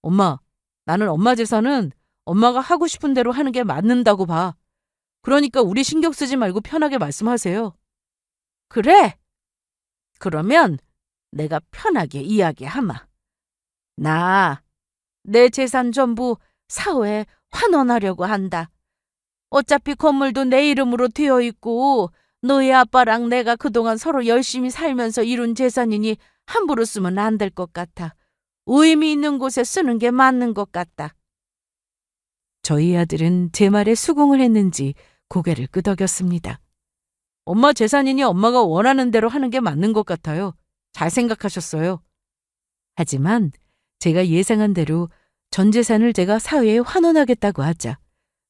Speaker 1: 엄마, 나는 엄마 재산은 엄마가 하고 싶은 대로 하는 게 맞는다고 봐. 그러니까 우리 신경 쓰지 말고 편하게 말씀하세요. 그래? 그러면 내가 편하게 이야기하마. 나 내 재산 전부 사회에 환원하려고 한다. 어차피 건물도 내 이름으로 되어 있고 너희 아빠랑 내가 그동안 서로 열심히 살면서 이룬 재산이니 함부로 쓰면 안 될 것 같아. 의미 있는 곳에 쓰는 게 맞는 것 같다. 저희 아들은 제 말에 수긍을 했는지 고개를 끄덕였습니다. 엄마 재산이니 엄마가 원하는 대로 하는 게 맞는 것 같아요. 잘 생각하셨어요. 하지만 제가 예상한 대로 전 재산을 제가 사회에 환원하겠다고 하자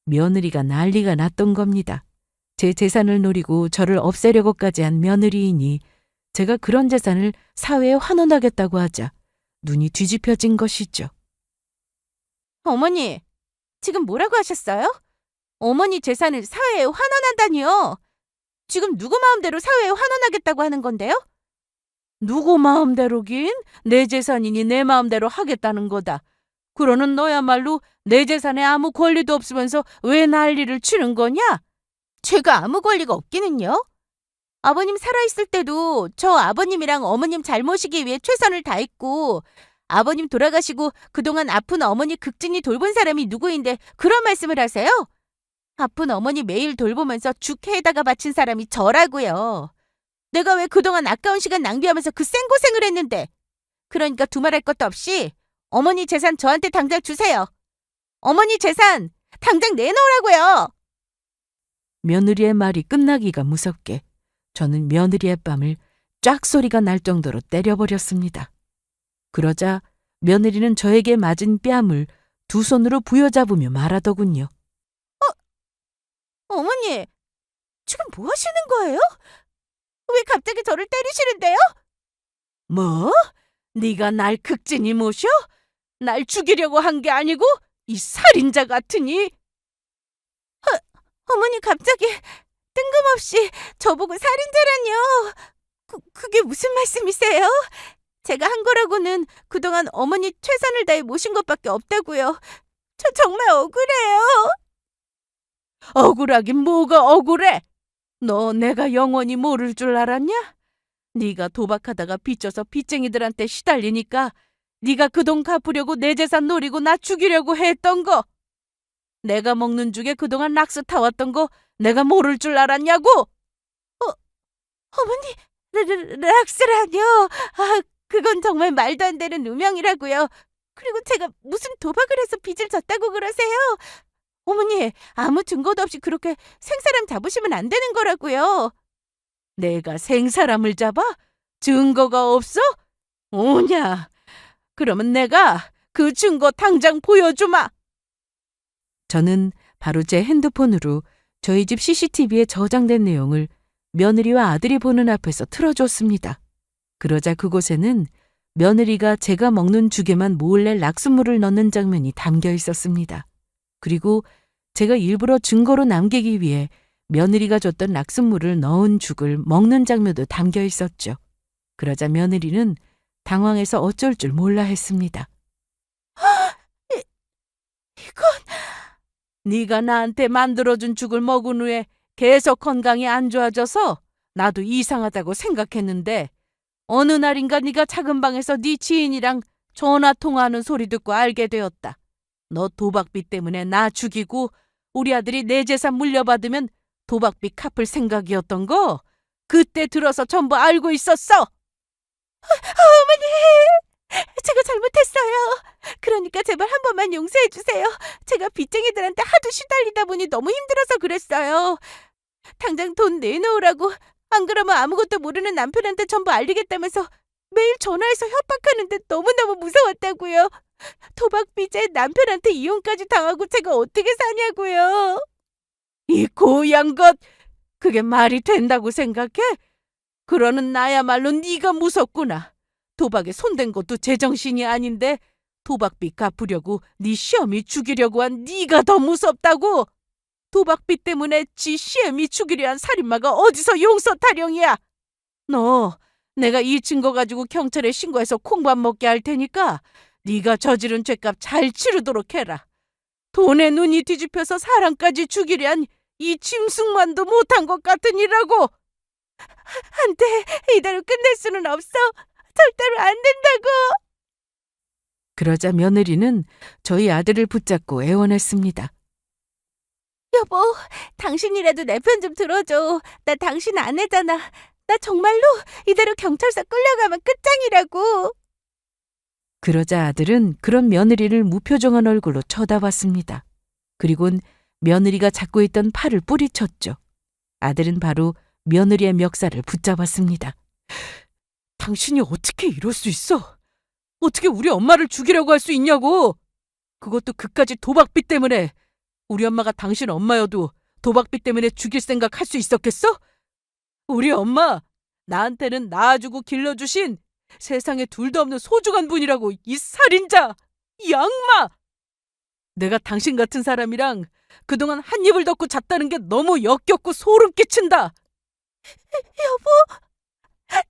Speaker 1: 며느리가 난리가 났던 겁니다. 제 재산을 노리고 저를 없애려고까지 한 며느리이니 제가 그런 재산을 사회에 환원하겠다고 하자 눈이 뒤집혀진 것이죠.
Speaker 2: 어머니, 지금 뭐라고 하셨어요? 어머니 재산을 사회에 환원한다니요? 지금 누구 마음대로 사회에 환원하겠다고 하는 건데요?
Speaker 1: 누구 마음대로긴 내 재산이니 내 마음대로 하겠다는 거다. 그러는 너야말로 내 재산에 아무 권리도 없으면서 왜 난리를 치는 거냐?
Speaker 2: 제가 아무 권리가 없기는요? 아버님 살아있을 때도 저 아버님이랑 어머님 잘 모시기 위해 최선을 다했고 아버님 돌아가시고 그동안 아픈 어머니 극진히 돌본 사람이 누구인데 그런 말씀을 하세요? 아픈 어머니 매일 돌보면서 죽해에다가 바친 사람이 저라고요. 내가 왜 그동안 아까운 시간 낭비하면서 그 생고생을 했는데. 그러니까 두말할 것도 없이 어머니 재산 저한테 당장 주세요. 어머니 재산 당장 내놓으라고요.
Speaker 1: 며느리의 말이 끝나기가 무섭게 저는 며느리의 뺨을 쫙 소리가 날 정도로 때려버렸습니다. 그러자 며느리는 저에게 맞은 뺨을 두 손으로 부여잡으며 말하더군요.
Speaker 2: 어머니, 지금 뭐 하시는 거예요? 왜 갑자기 저를 때리시는데요?
Speaker 1: 뭐? 네가 날 극진히 모셔? 날 죽이려고 한 게 아니고 이 살인자 같으니?
Speaker 2: 어머니 갑자기 뜬금없이 저보고 살인자라뇨. 그게 무슨 말씀이세요? 제가 한 거라고는 그동안 어머니 최선을 다해 모신 것밖에 없다고요. 저 정말 억울해요.
Speaker 1: 억울하긴 뭐가 억울해? 너 내가 영원히 모를 줄 알았냐? 네가 도박하다가 빚져서 빚쟁이들한테 시달리니까 네가 그 돈 갚으려고 내 재산 노리고 나 죽이려고 했던 거. 내가 먹는 죽에 그동안 락스 타왔던 거 내가 모를 줄 알았냐고?
Speaker 2: 어머니, 락스라뇨. 아, 그건 정말 말도 안 되는 누명이라고요. 그리고 제가 무슨 도박을 해서 빚을 졌다고 그러세요? 어머니, 아무 증거도 없이 그렇게 생사람 잡으시면 안 되는 거라고요.
Speaker 1: 내가 생사람을 잡아? 증거가 없어? 오냐? 그러면 내가 그 증거 당장 보여주마. 저는 바로 제 핸드폰으로 저희 집 CCTV에 저장된 내용을 며느리와 아들이 보는 앞에서 틀어줬습니다. 그러자 그곳에는 며느리가 제가 먹는 죽에만 몰래 락스물을 넣는 장면이 담겨 있었습니다. 그리고 제가 일부러 증거로 남기기 위해 며느리가 줬던 락스물을 넣은 죽을 먹는 장면도 담겨 있었죠. 그러자 며느리는 당황해서 어쩔 줄 몰라 했습니다.
Speaker 2: 이건
Speaker 1: 네가 나한테 만들어준 죽을 먹은 후에 계속 건강이 안 좋아져서 나도 이상하다고 생각했는데 어느 날인가 네가 작은 방에서 네 지인이랑 전화 통화하는 소리 듣고 알게 되었다. 너 도박비 때문에 나 죽이고 우리 아들이 내 재산 물려받으면 도박비 갚을 생각이었던 거 그때 들어서 전부 알고 있었어.
Speaker 2: 어머니, 제가 잘못했어요. 그러니까 제발 한 번만 용서해 주세요. 제가 빚쟁이들한테 하도 시달리다 보니 너무 힘들어서 그랬어요. 당장 돈 내놓으라고 안 그러면 아무것도 모르는 남편한테 전부 알리겠다면서 매일 전화해서 협박하는데 너무너무 무서웠다고요. 도박 빚에 남편한테 이혼까지 당하고 제가 어떻게 사냐고요. 이 고얀 것, 그게 말이 된다고 생각해? 그러는 나야말로 네가 무섭구나. 도박에 손댄 것도 제정신이 아닌데 도박빚 갚으려고 네 시어미 죽이려고 한 네가 더 무섭다고. 도박빚 때문에 지 시어미 죽이려 한 살인마가 어디서 용서 타령이야. 너 내가 이 증거 가지고 경찰에 신고해서 콩밥 먹게 할 테니까 네가 저지른 죄값 잘 치르도록 해라. 돈에 눈이 뒤집혀서 사람까지 죽이려 한 이 짐승만도 못한 것 같은 이라고. 안 돼. 이대로 끝낼 수는 없어. 절대로 안 된다고.
Speaker 1: 그러자 며느리는 저희 아들을 붙잡고 애원했습니다.
Speaker 2: 여보, 당신이라도 내 편 좀 들어줘. 나 당신 아내잖아. 나 정말로 이대로 경찰서 끌려가면 끝장이라고.
Speaker 1: 그러자 아들은 그런 며느리를 무표정한 얼굴로 쳐다봤습니다. 그리곤 며느리가 잡고 있던 팔을 뿌리쳤죠. 아들은 바로 며느리의 멱살을 붙잡았습니다. 당신이 어떻게 이럴 수 있어? 어떻게 우리 엄마를 죽이려고 할 수 있냐고! 그것도 그까지 도박빚 때문에! 우리 엄마가 당신 엄마여도 도박빚 때문에 죽일 생각 할 수 있었겠어? 우리 엄마! 나한테는 낳아주고 길러주신 세상에 둘도 없는 소중한 분이라고, 이 살인자! 이 악마! 내가 당신 같은 사람이랑 그동안 한 입을 덮고 잤다는 게 너무 역겹고 소름 끼친다!
Speaker 2: 여보,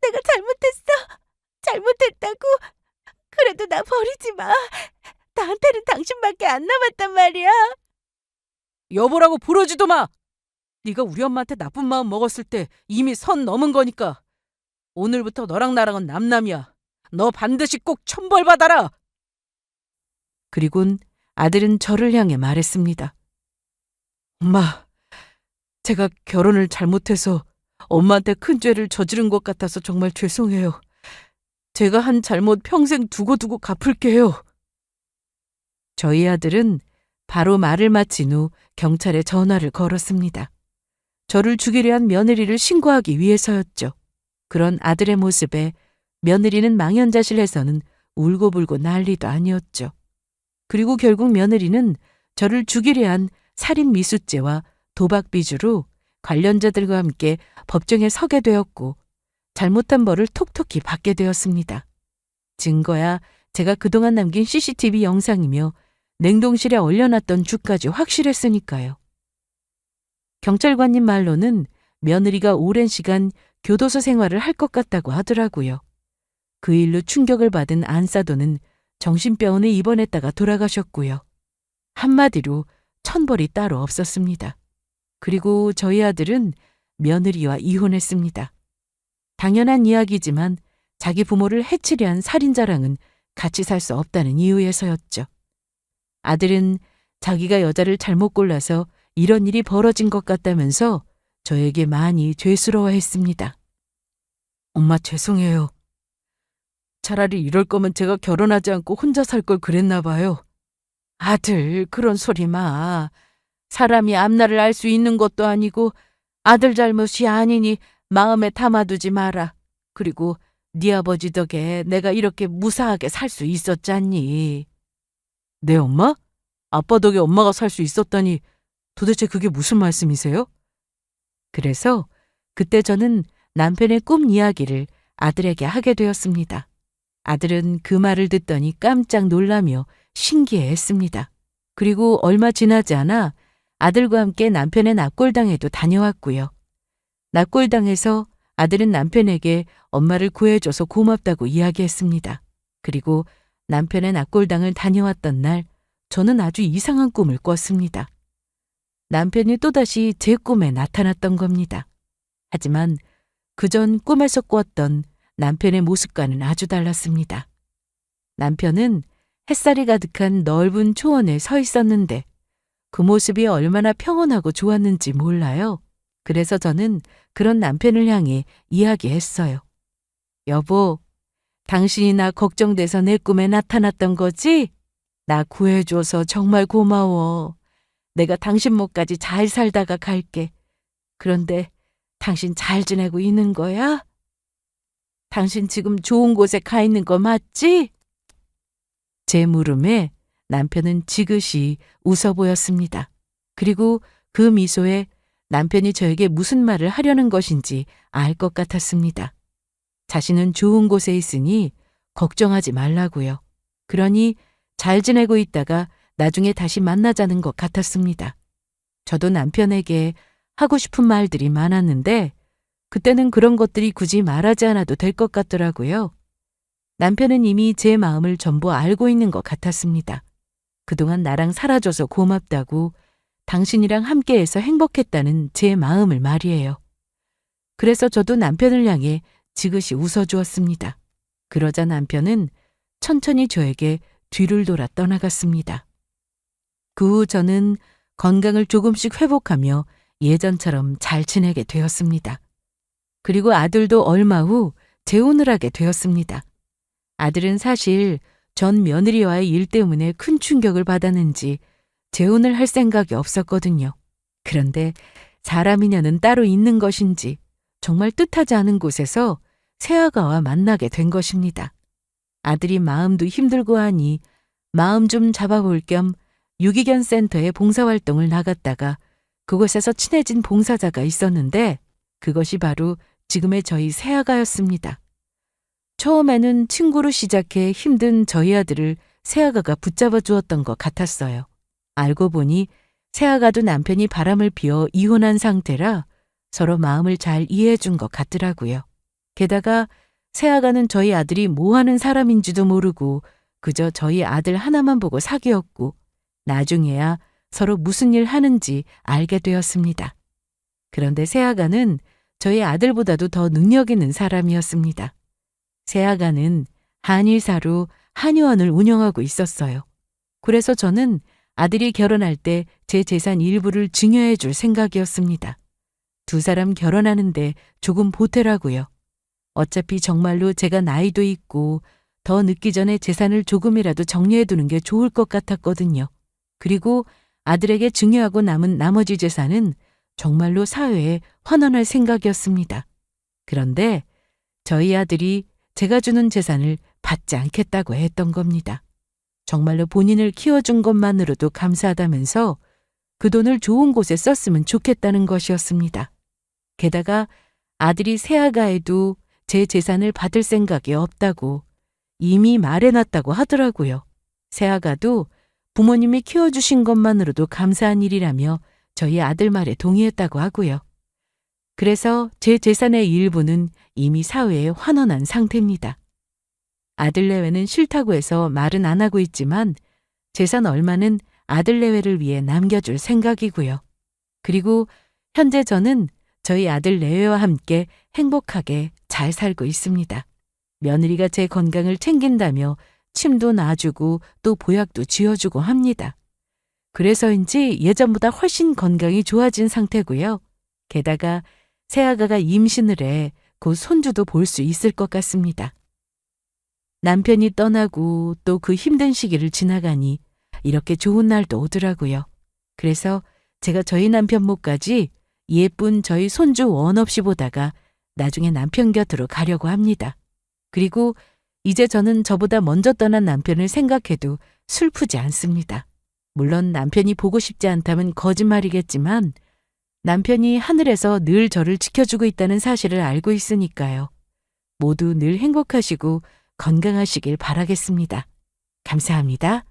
Speaker 2: 내가 잘못했어. 잘못했다고. 그래도 나 버리지 마. 나한테는 당신밖에 안 남았단 말이야.
Speaker 1: 여보라고 부르지도 마! 네가 우리 엄마한테 나쁜 마음 먹었을 때 이미 선 넘은 거니까. 오늘부터 너랑 나랑은 남남이야. 너 반드시 꼭 천벌받아라! 그리곤 아들은 저를 향해 말했습니다. 엄마, 제가 결혼을 잘못해서 엄마한테 큰 죄를 저지른 것 같아서 정말 죄송해요. 제가 한 잘못 평생 두고두고 갚을게요. 저희 아들은 바로 말을 마친 후 경찰에 전화를 걸었습니다. 저를 죽이려 한 며느리를 신고하기 위해서였죠. 그런 아들의 모습에 며느리는 망연자실해서는 울고불고 난리도 아니었죠. 그리고 결국 며느리는 저를 죽이려 한 살인 미수죄와 도박 비주로 관련자들과 함께 법정에 서게 되었고 잘못한 벌을 톡톡히 받게 되었습니다. 증거야 제가 그동안 남긴 CCTV 영상이며 냉동실에 얼려놨던 죽까지 확실했으니까요. 경찰관님 말로는 며느리가 오랜 시간 교도소 생활을 할 것 같다고 하더라고요. 그 일로 충격을 받은 안사도는 정신병원에 입원했다가 돌아가셨고요. 한마디로 천벌이 따로 없었습니다. 그리고 저희 아들은 며느리와 이혼했습니다. 당연한 이야기지만 자기 부모를 해치려 한 살인자랑은 같이 살 수 없다는 이유에서였죠. 아들은 자기가 여자를 잘못 골라서 이런 일이 벌어진 것 같다면서 저에게 많이 죄스러워했습니다. 엄마 죄송해요. 차라리 이럴 거면 제가 결혼하지 않고 혼자 살 걸 그랬나 봐요. 아들, 그런 소리 마. 사람이 앞날을 알 수 있는 것도 아니고 아들 잘못이 아니니 마음에 담아두지 마라. 그리고 네 아버지 덕에 내가 이렇게 무사하게 살 수 있었잖니. 내 엄마? 아빠 덕에 엄마가 살 수 있었다니 도대체 그게 무슨 말씀이세요? 그래서 그때 저는 남편의 꿈 이야기를 아들에게 하게 되었습니다. 아들은 그 말을 듣더니 깜짝 놀라며 신기해했습니다. 그리고 얼마 지나지 않아 아들과 함께 남편의 납골당에도 다녀왔고요. 납골당에서 아들은 남편에게 엄마를 구해줘서 고맙다고 이야기했습니다. 그리고 남편의 납골당을 다녀왔던 날 저는 아주 이상한 꿈을 꿨습니다. 남편이 또다시 제 꿈에 나타났던 겁니다. 하지만 그전 꿈에서 꿨던 남편의 모습과는 아주 달랐습니다. 남편은 햇살이 가득한 넓은 초원에 서 있었는데 그 모습이 얼마나 평온하고 좋았는지 몰라요. 그래서 저는 그런 남편을 향해 이야기했어요. 여보, 당신이 나 걱정돼서 내 꿈에 나타났던 거지? 나 구해줘서 정말 고마워. 내가 당신 목까지 잘 살다가 갈게. 그런데 당신 잘 지내고 있는 거야? 당신 지금 좋은 곳에 가 있는 거 맞지? 제 물음에 남편은 지그시 웃어 보였습니다. 그리고 그 미소에 남편이 저에게 무슨 말을 하려는 것인지 알 것 같았습니다. 자신은 좋은 곳에 있으니 걱정하지 말라고요. 그러니 잘 지내고 있다가 나중에 다시 만나자는 것 같았습니다. 저도 남편에게 하고 싶은 말들이 많았는데 그때는 그런 것들이 굳이 말하지 않아도 될 것 같더라고요. 남편은 이미 제 마음을 전부 알고 있는 것 같았습니다. 그동안 나랑 살아줘서 고맙다고, 당신이랑 함께해서 행복했다는 제 마음을 말이에요. 그래서 저도 남편을 향해 지그시 웃어주었습니다. 그러자 남편은 천천히 저에게 뒤를 돌아 떠나갔습니다. 그 후 저는 건강을 조금씩 회복하며 예전처럼 잘 지내게 되었습니다. 그리고 아들도 얼마 후 재혼을 하게 되었습니다. 아들은 사실 전 며느리와의 일 때문에 큰 충격을 받았는지 재혼을 할 생각이 없었거든요. 그런데 사람 인연은 따로 있는 것인지 정말 뜻하지 않은 곳에서 새아가와 만나게 된 것입니다. 아들이 마음도 힘들고 하니 마음 좀 잡아볼 겸 유기견 센터에 봉사활동을 나갔다가 그곳에서 친해진 봉사자가 있었는데 그것이 바로 지금의 저희 새아가였습니다. 처음에는 친구로 시작해 힘든 저희 아들을 새아가가 붙잡아 주었던 것 같았어요. 알고 보니 새아가도 남편이 바람을 피워 이혼한 상태라 서로 마음을 잘 이해해 준 것 같더라고요. 게다가 새아가는 저희 아들이 뭐 하는 사람인지도 모르고 그저 저희 아들 하나만 보고 사귀었고 나중에야 서로 무슨 일 하는지 알게 되었습니다. 그런데 새아가는 저희 아들보다도 더 능력 있는 사람이었습니다. 새아가는 한의사로 한의원을 운영하고 있었어요. 그래서 저는 아들이 결혼할 때 제 재산 일부를 증여해 줄 생각이었습니다. 두 사람 결혼하는데 조금 보태라고요. 어차피 정말로 제가 나이도 있고 더 늦기 전에 재산을 조금이라도 정리해 두는 게 좋을 것 같았거든요. 그리고 아들에게 증여하고 남은 나머지 재산은 정말로 사회에 환원할 생각이었습니다. 그런데 저희 아들이 제가 주는 재산을 받지 않겠다고 했던 겁니다. 정말로 본인을 키워준 것만으로도 감사하다면서 그 돈을 좋은 곳에 썼으면 좋겠다는 것이었습니다. 게다가 아들이 새아가에도 제 재산을 받을 생각이 없다고 이미 말해놨다고 하더라고요. 새아가도 부모님이 키워주신 것만으로도 감사한 일이라며 저희 아들 말에 동의했다고 하고요. 그래서 제 재산의 일부는 이미 사회에 환원한 상태입니다. 아들 내외는 싫다고 해서 말은 안 하고 있지만 재산 얼마는 아들 내외를 위해 남겨줄 생각이고요. 그리고 현재 저는 저희 아들 내외와 함께 행복하게 잘 살고 있습니다. 며느리가 제 건강을 챙긴다며 침도 놔주고 또 보약도 쥐어주고 합니다. 그래서인지 예전보다 훨씬 건강이 좋아진 상태고요. 게다가 새아가가 임신을 해 곧 손주도 볼 수 있을 것 같습니다. 남편이 떠나고 또 그 힘든 시기를 지나가니 이렇게 좋은 날도 오더라고요. 그래서 제가 저희 남편 몫까지 예쁜 저희 손주 원 없이 보다가 나중에 남편 곁으로 가려고 합니다. 그리고 이제 저는 저보다 먼저 떠난 남편을 생각해도 슬프지 않습니다. 물론 남편이 보고 싶지 않다면 거짓말이겠지만 남편이 하늘에서 늘 저를 지켜주고 있다는 사실을 알고 있으니까요. 모두 늘 행복하시고 건강하시길 바라겠습니다. 감사합니다.